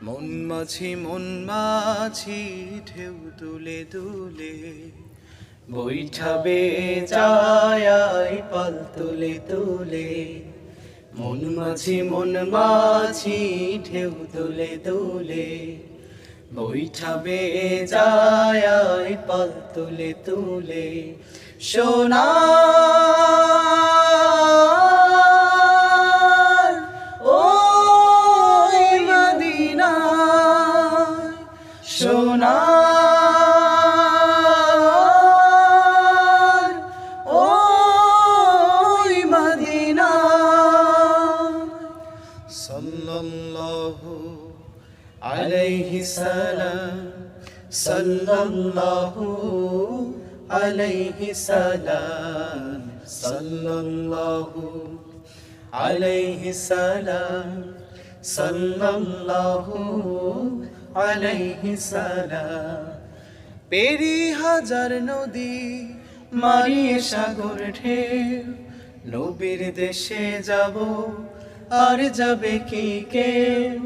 মন মাঝি ঢেউ তুলে তুলে বৈঠাবে যায় পাল তুলে তুলে। মন মাঝি ঢেউ তুলে তুলে বৈঠাবে যায় পাল তুলে তুলে। সোনা সোনার ওই মদিনা। সাল্লাল্লাহু আলাইহি সালাম, সাল্লাল্লাহু আলাইহি সালাম, সাল্লাল্লাহু আলাইহি সালাম, সাল্লাল্লাহু আলাইহি সালাম। পেরি হাজার নদী মারিয়ে সাগর ঢেউ, নবীর দেশে যাব আর যাবে কি কেউ।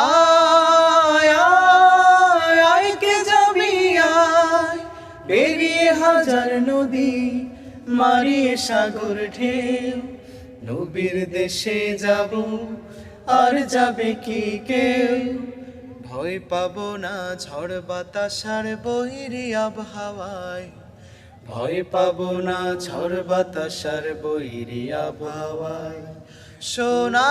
আয় আয় আয় কে যাবি আয়, পেরিয়ে হাজার নদী মারিয়ে সাগর ঢেউ, নবীর দেশে যাব আর যাবে কি কেউ। ভয় পাবো না ঝড় বাতাসার বৈরী আবহাওয়ায়, ভয় পাবো না ঝড় বাতাসার বৈরী আবহাওয়ায়। সোনা